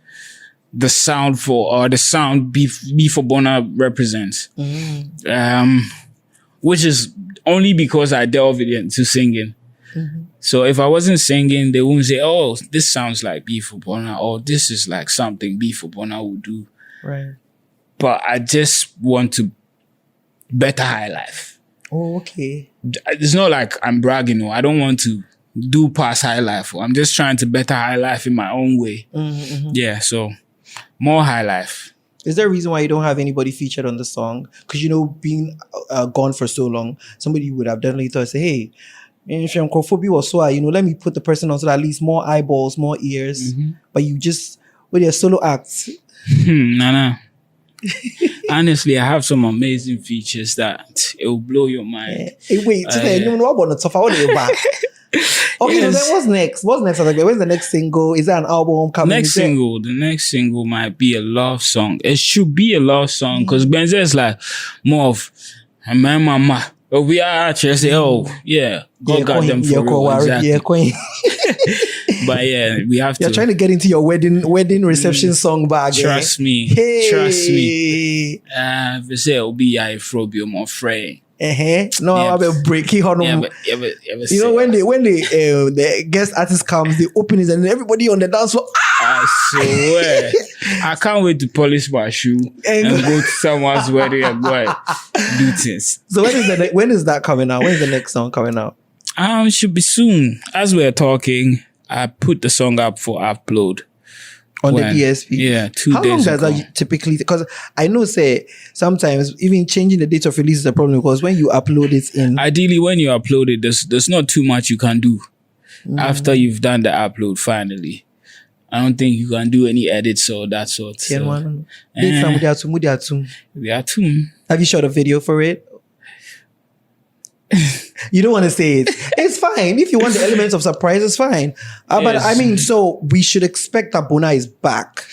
the sound B4BONAH represents. Which is only because I delve into singing. So if I wasn't singing, they wouldn't say, oh, this sounds like B4BONAH, or this is like something B4BONAH would do. Right. But I just want to better high life. Oh, okay. It's not like I'm bragging. I don't want to do past high life. I'm just trying to better high life in my own way. Yeah, so more high life. Is there a reason why you don't have anybody featured on the song? Because, you know, being gone for so long, somebody would have definitely thought, say, hey, if you're Kofobi or so, you know, let me put the person on so that at least more eyeballs, more ears. But you just, with your solo acts. Nah. Honestly, I have some amazing features that it will blow your mind. Hey, wait, today, you know about the tough. What are you back? Okay, yes. So then what's next? When's the next single? Is there an album coming? The next single might be a love song. It should be a love song because Benze is like more of my mama. But we are actually say, oh yeah, God got them for real. Exactly. But yeah, we have to. You're trying to get into your wedding reception song bag. Trust me. Trust me. They say it'll be a Frobio more frame. No, I'll be breaking on them. You know, when the guest artist comes, they open it and everybody on the dance floor. I swear. I can't wait to polish my shoe and go to someone's wedding and go and do things. So when is that coming out? When's the next song coming out? Should be soon. As we're talking, I put the song up for upload. On the DSP? Yeah, 2 days ago. How long does that typically... Because I know, say, sometimes even changing the date of release is a problem because when you upload it in... Ideally, when you upload it, there's not too much you can do after you've done the upload finally. I don't think you can do any edits or that sort. Have you shot a video for it? You don't want to say it. It's fine. If you want the elements of surprise, it's fine. But I mean, so we should expect that Bonah is back.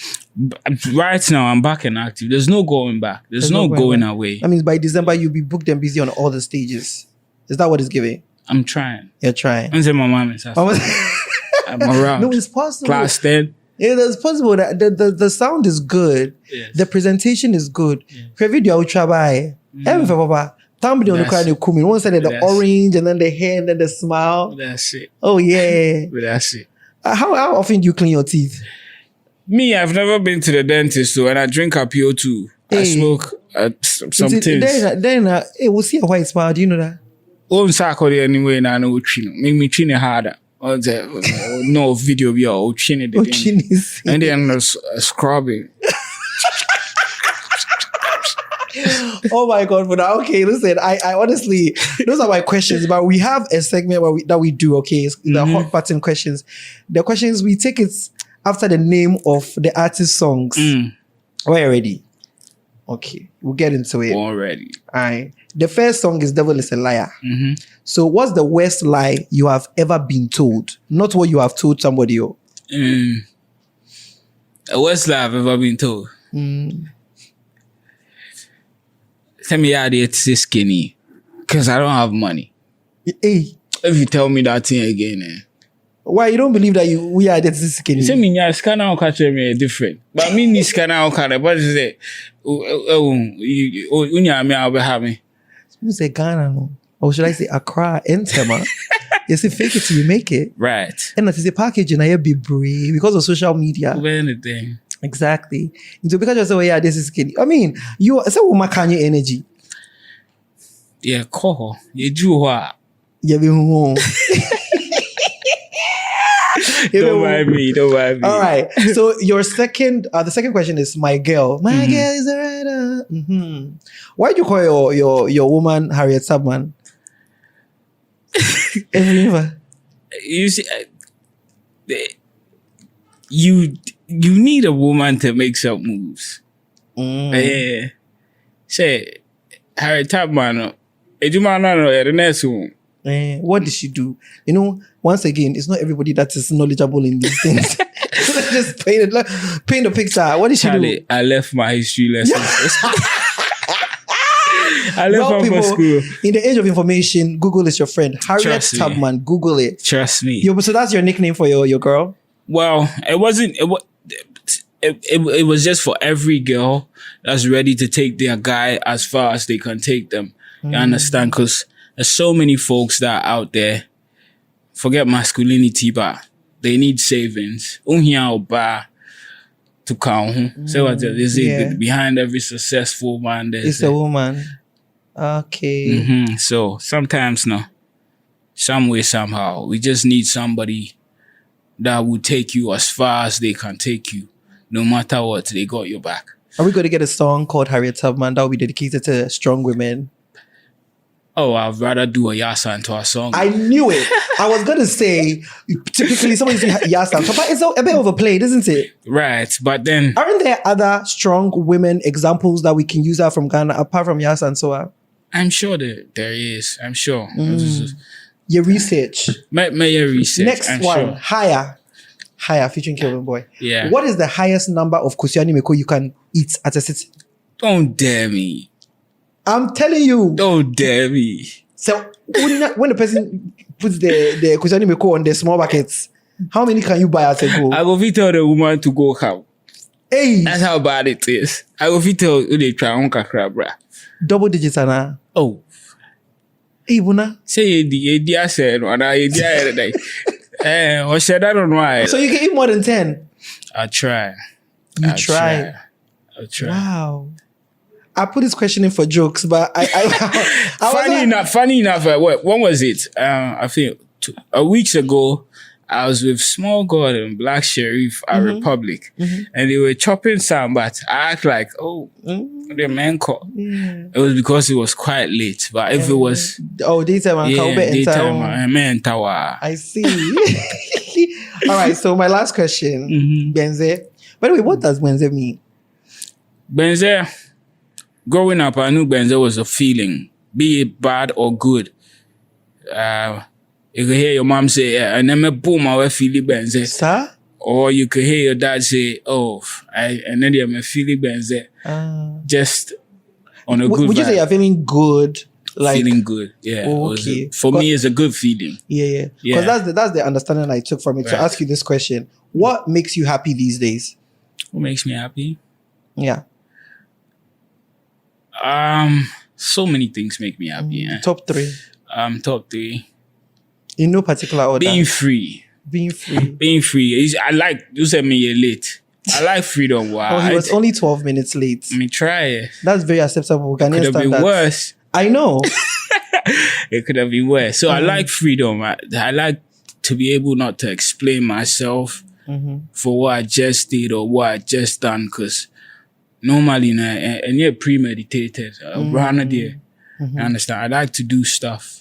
Right now, I'm back and active. There's no going back. There's no going away. That means by December, you'll be booked and busy on all the stages. Is that what it's giving? I'm trying. You're trying. I'm saying my mom is I'm around. No, it's possible. Class 10. Yeah, it's possible. That the sound is good. Yes. The presentation is good. Video will try. Somebody on the crowd you come in. One side the orange and then the hair and then the smile. That's it. Oh yeah. That's it. How often do you clean your teeth? Me, I've never been to the dentist, so and I drink Apio too. I smoke some things. Then we'll see a white smile. Do you know that? Oh, I'm anyway. Now I know make me chin harder. No video we are chin it. And then scrubbing. Oh my God, but okay, listen, I honestly, those are my questions, but we have a segment that we do, okay, it's the hot button questions. The questions, we take it after the name of the artist songs. We're ready. Okay, we'll get into it. Already. All right. The first song is Devil is a Liar. So what's the worst lie you have ever been told? Not what you have told somebody else. The worst lie I've ever been told. Tell me how they say skinny. Because I don't have money. Hey. If you tell me that thing again, why you don't believe that we are that skinny? Say me scanner on catch me different. But me ni scanner on catch. What is it? I'll be having. You say Ghana, no? Or should I say Accra, Entema? You say fake it till you make it. Right. And that is a package and I be brave because of social media. Anything. Exactly. So because you say, yeah, this is skinny. I mean, you say what can your energy? Yeah, call. You do what? You be home. Don't mind me. All right. So your second, the second question is my girl. My girl is a writer. Why do you call your woman Harriet Tubman? You see, you need a woman to make some moves. Say Harriet Tubman. What did she do? You know, once again, it's not everybody that is knowledgeable in these things. Let's just paint the picture. What did she do? I left my history lessons. I left my people, school. In the age of information, Google is your friend. Harriet Tubman, Google it. Trust me. So that's your nickname for your girl? Well, it wasn't. It was just for every girl that's ready to take their guy as far as they can take them. You understand? Because there's so many folks that are out there, forget masculinity, but they need savings. To count. So what is it? Behind every successful man, there's a woman. Okay. So sometimes no. some way, somehow. We just need somebody that will take you as far as they can take you. No matter what, they got your back. Are we going to get a song called Harriet Tubman that will be dedicated to strong women? Oh, I'd rather do a Asante a song. I knew it. I was going to say, typically somebody say Asante, but it's a bit overplayed, isn't it? Right, but then... Aren't there other strong women examples that we can use out from Ghana apart from Asante? I'm sure there is. I'm sure. Your research. My research. Next I'm one, sure. Higher, featuring Kelvin Boy. Yeah. What is the highest number of Kusiani Meko you can eat at a sit? Don't dare me. I'm telling you. Don't dare me. So when the person puts the Kusiani Meko on the small buckets, how many can you buy at a go? I go fit tell the woman to go how. Hey. That's how bad it is. I go fit tell they try on kakra bra. Double digits, Anna. Oh. Hey, Buna. Say the said no, and I did. Or said I don't know why. So you can eat more than 10. I try. You try. I try. Wow. I put this question in for jokes, but I funny enough. When was it? I think 2 weeks ago. I was with Small God and Black Sheriff at Republic, and they were chopping some, but I act like, the man called. Yeah. It was because it was quite late, but if it was... daytime and tower. I see. All right, so my last question, Benze. By the way, what does Benze mean? Benze, growing up, I knew Benze was a feeling, be it bad or good. You could hear your mom say, and then me boom, I feel it benze. Sir? Or you could hear your dad say, and then you feel it benze. Just on a good Would you say you're feeling good? Like, feeling good, yeah. Okay. For me, it's a good feeling. Yeah. Because that's the understanding I took from it. Right. To ask you this question, what makes you happy these days? What makes me happy? Yeah. So many things make me happy. Top 3. Top 3. In no particular order. Being free. Being free. Being free. I like, you said me you're late. I like freedom. Wow. He was only 12 minutes late. Let me try it. That's very acceptable. Could have been worse. I know. It could have been worse. So I like freedom. I like to be able not to explain myself for what I just did or what I just done. Because normally, and you're premeditated. You understand? I like to do stuff.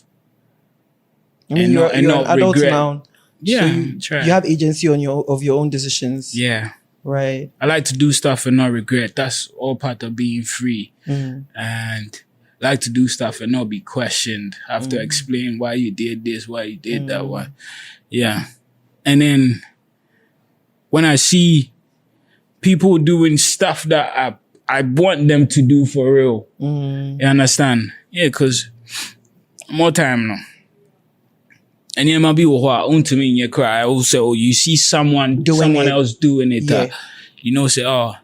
And you're an adult now. Yeah, so you have agency of your own decisions. Yeah. Right. I like to do stuff and not regret. That's all part of being free. And I like to do stuff and not be questioned. Have to explain why you did this, why you did that one. Yeah. And then when I see people doing stuff that I want them to do for real, you understand? Yeah, because more time now. And it might be what to me in your cry. I will say, you see someone else doing it. Yeah. Say,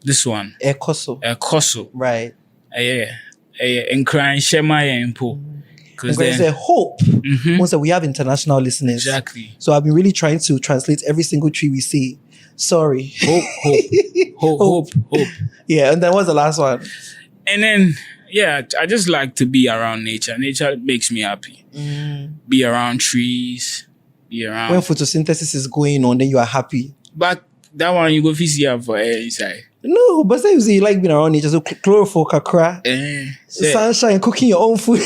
this one. Ekoso. Right. And crying, shema impo. Because there's a hope. Also, we have international listeners. Exactly. So I've been really trying to translate every single tree we see. Sorry. Hope. Yeah, and then what's the last one? And then, I just like to be around nature. Nature makes me happy. Be around trees. Be around. When photosynthesis is going on, then you are happy. But that one, you go see for air inside. No, but say you like being around nature. So chlorophyll, kakra, sunshine, cooking your own food.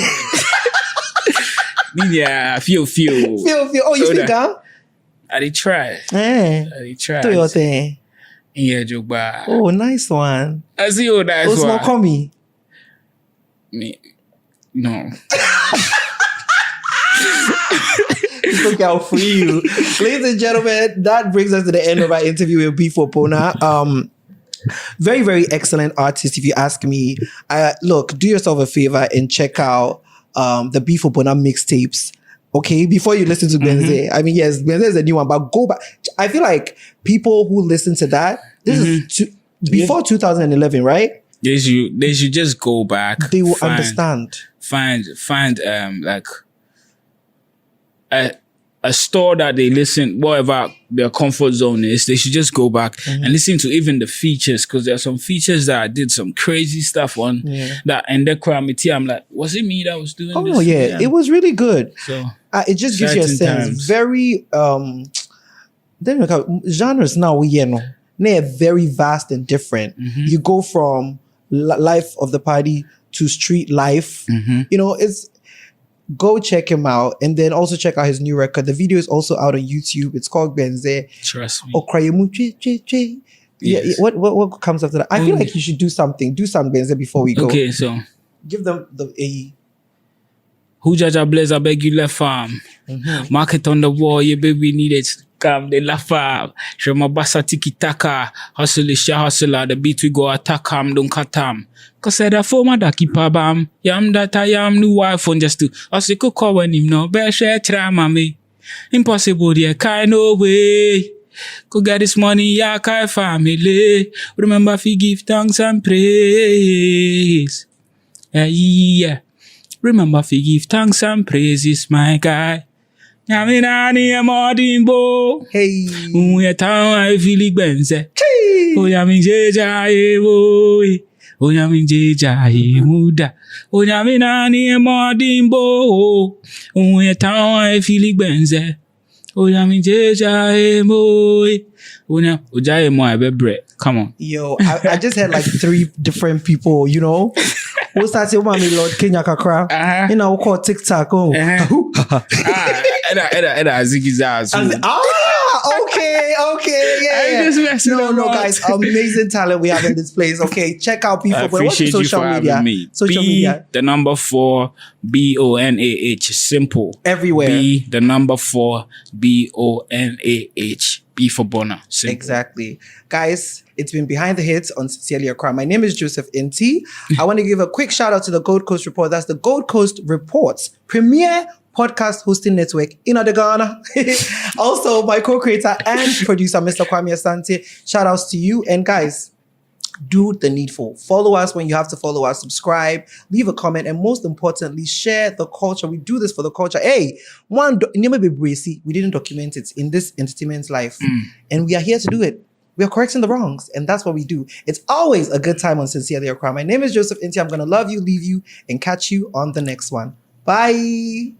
Yeah, feel. Oh, you speak down? I did try. I try. Do your thing. Yeah, Jogba. Oh, nice one. I see you nice one. Small Kwame. Me. No. It's okay, I'll free you. Ladies and gentlemen, that brings us to the end of our interview with B4BONAH. Very, very excellent artist, if you ask me. Look, do yourself a favor and check out the B4BONAH mixtapes. Okay, before you listen to Benze. I mean, yes, Benze is a new one, but go back. I feel like people who listen to that, this is before 2011, right? They should just go back. They will understand. Find a store that they listen, whatever their comfort zone is, they should just go back and listen to even the features, because there are some features that I did some crazy stuff on that, and the Kwame, I'm like, was it me that was doing this? Oh yeah, it was really good. So it just gives you a sense. Times. Very genres now they're very vast and different. You go from life of the party to street life. You know, go check him out, and then also check out his new record. The video is also out on YouTube. It's called Benze. Trust me. Yeah, what comes after that? I feel like you should do some Benze before we go. Okay, so give them the A. Who Jaja Blaze, I beg you left farm. Market on the wall, yeah, baby need it. Come, they laugh up. Show my bassa tiki taka. Hustle is hustler. The beat we go attack him, don't cut him. Cause said a former da keep a bam. Yam that I am new wife on just to. I say cook when him no bear share trama me. Impossible, yeah, kind no way. Go get this money, yeah, kai family. Remember if you give thanks and praise. Yeah. Remember if you give thanks and praises, my guy. Yaminani amodimbo. Hey. Uye town I feel it benze. Oyamin jeja boy. Oyamin jeja muda. Oyaminani amodimbo. Uye town I feel it benze. Oyamin jeja boy. Oya mo abebre. Come on. Yo, I just had like 3 different people, you know. We'll start saying, Mommy Lord Kenya Kakra. You know, we'll call TikTok. Oh. Okay. Yeah. No, guys. Amazing talent we have in this place. Okay, check out people. I appreciate you for having me. Social media. The number 4 BONAH. Simple. Everywhere. The number 4 BONAH. B4BONAH. Simple. Exactly. Guys, it's been Behind the Hits on Sincerely Accra. My name is Joseph Inti. I want to give a quick shout out to the Gold Coast Report. That's the Gold Coast Report's premier podcast hosting network in Ghana. Also, my co-creator and producer, Mr. Kwame Asante. Shout outs to you. And guys, do the needful. Follow us when you have to follow us. Subscribe, leave a comment, and most importantly, share the culture. We do this for the culture. Hey, we didn't document it in this entertainment life. And we are here to do it. We are correcting the wrongs, and that's what we do. It's always a good time on Sincerely Accra. My name is Joseph Inti. I'm going to love you, leave you, and catch you on the next one. Bye.